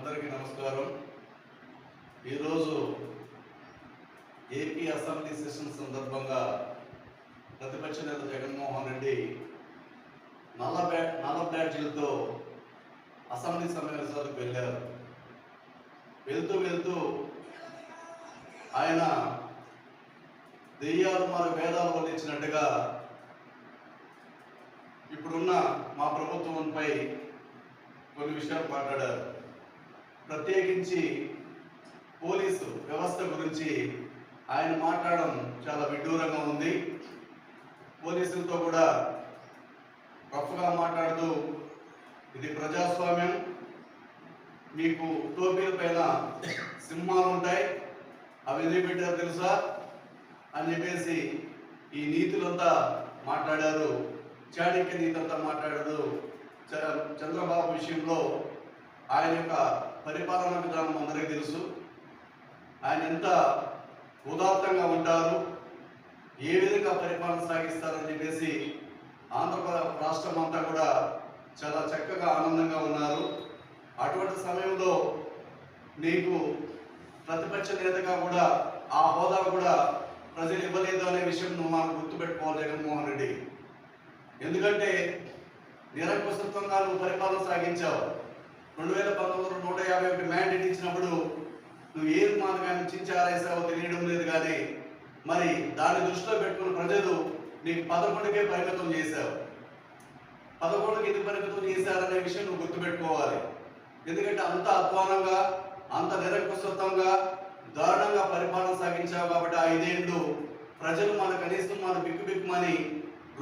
అందరికీ నమస్కారం. ఈరోజు ఏపీ అసెంబ్లీ సెషన్ సందర్భంగా ప్రతిపక్ష నేత జగన్మోహన్ రెడ్డి నల్ల బ్యాడ్జీలతో అసెంబ్లీ సమావేశాలకు వెళ్ళారు. వెళ్తూ ఆయన దెయ్యాలు మారు వేదాలు వల్లించినట్టుగా ఇప్పుడున్న మా ప్రభుత్వంపై కొన్ని విషయాలు మాట్లాడారు. ప్రత్యేకించి పోలీసు వ్యవస్థ గురించి ఆయన మాట్లాడడం చాలా విడ్డూరంగా ఉంది. పోలీసులతో కూడా రఫ్గా మాట్లాడుతూ ఇది ప్రజాస్వామ్యం, మీకు టోపీల పైన సింహాలు ఉంటాయి, అవి ఎందుకు పెట్టారు తెలుసా అని చెప్పేసి ఈ నీతులంతా మాట్లాడారు. చాణక్య నీతంతా మాట్లాడారు. చంద్రబాబు విషయంలో ఆయన యొక్క పరిపాలనా విధానం అందరికీ తెలుసు. ఆయన ఎంత ఉదాత్తంగా ఉంటారు, ఏ విధంగా పరిపాలన సాగిస్తారని చెప్పేసి ఆంధ్రప్రదేశ్ రాష్ట్రం అంతా కూడా చాలా చక్కగా ఆనందంగా ఉన్నారు. అటువంటి సమయంలో నీకు ప్రతిపక్ష నేతగా కూడా ఆ హోదా కూడా ప్రజలు ఇవ్వలేదు అనే విషయం నువ్వు మనకు గుర్తుపెట్టుకోవాలి జగన్మోహన్ రెడ్డి. ఎందుకంటే నిరంకుశత్వంగా నువ్వు పరిపాలన సాగించావు. 2019లో 151 మ్యాండేట్ ఇచ్చినప్పుడు నువ్వు ఏ మాదిరిగానే చించారేసావో తెలియడం లేదు. కానీ మరి దాన్ని దృష్టిలో పెట్టుకున్న ప్రజలు నీకు 11కే పరిమితం చేశావు. 11కి ఎందుకు పరిమితం చేశారనే విషయం నువ్వు గుర్తుపెట్టుకోవాలి. ఎందుకంటే అంత అధ్వానంగా, అంత నిరంకుశత్వంగా, దారుణంగా పరిపాలన సాగించావు. కాబట్టి 5 ఏళ్ళు ప్రజలు మన కనీసం మన బిక్కుమని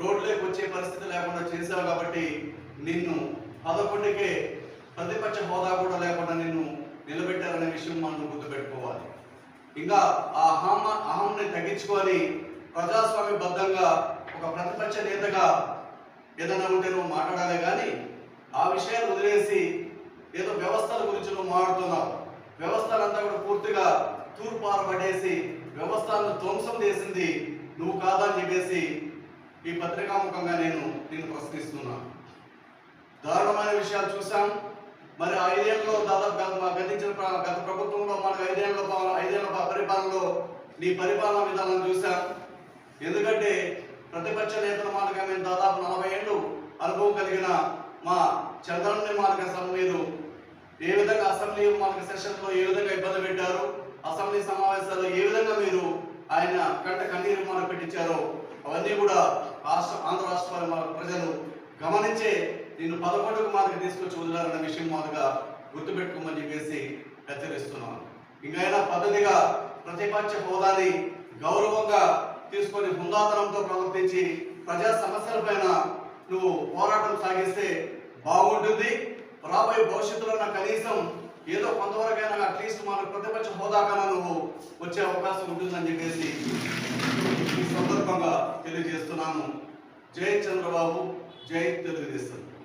రోడ్లోకి వచ్చే పరిస్థితి లేకుండా చేశావు. కాబట్టి నిన్ను 11కే ప్రతిపక్ష హోదా కూడా లేకుండా నిన్ను నిలబెట్టారనే విషయం మనం గుర్తుపెట్టుకోవాలి. ఇంకా ఆ అహంని తగ్గించుకొని ప్రజాస్వామ్యబద్ధంగా ఒక ప్రతిపక్ష నేతగా ఏదైనా ఉంటే నువ్వు మాట్లాడాలి. కానీ ఆ విషయాలు వదిలేసి ఏదో వ్యవస్థల గురించి నువ్వు మాట్లాడుతున్నావు. వ్యవస్థలంతా కూడా పూర్తిగా తూర్పారబడేసి వ్యవస్థలను ధ్వంసం చేసింది నువ్వు కాదని చెప్పేసి ఈ పత్రికాముఖంగా నేను ప్రశ్నిస్తున్నాను. దారుణమైన విషయాలు చూసాం. మరి 5 ఏళ్ళలో దాదాపు గత ప్రభుత్వంలో మనకు 5 ఏళ్ళ పరిపాలనలో నీ పరిపాలన విధానం చూసాం. ఎందుకంటే ప్రతిపక్ష నేతల మాటగా మేము దాదాపు 40 ఏళ్ళు అనుభవం కలిగిన మా చంద్రన్ని మార్గం మీరు ఏ విధంగా అసెంబ్లీ మార్గ సెషన్లో ఏ విధంగా ఇబ్బంది పెట్టారు, అసెంబ్లీ సమావేశాల్లో ఏ విధంగా మీరు ఆయన కంట కన్నీరు మనకు పెట్టించారో అవన్నీ కూడా ఆంధ్ర రాష్ట్ర ప్రజలు గమనించే నేను 11కు మార్గం తీసుకొచ్చి వదిలారన్న విషయం మాదిగా గుర్తుపెట్టుకోమని చెప్పేసి హెచ్చరిస్తున్నాను. ఇంకైనా పద్ధతిగా ప్రతిపక్ష హోదాని గౌరవంగా తీసుకొని హుందాతనంతో ప్రవర్తించి ప్రజా సమస్యలపైన నువ్వు పోరాటం సాగిస్తే బాగుంటుంది. రాబోయే భవిష్యత్తులో కనీసం ఏదో కొంతవరకైనా అట్లీస్ట్ మనకు ప్రతిపక్ష హోదా కన్నా నువ్వు వచ్చే అవకాశం ఉంటుందని చెప్పేసి ఈ సందర్భంగా తెలియజేస్తున్నాను. జై చంద్రబాబు, జై తెలుగుదేశం.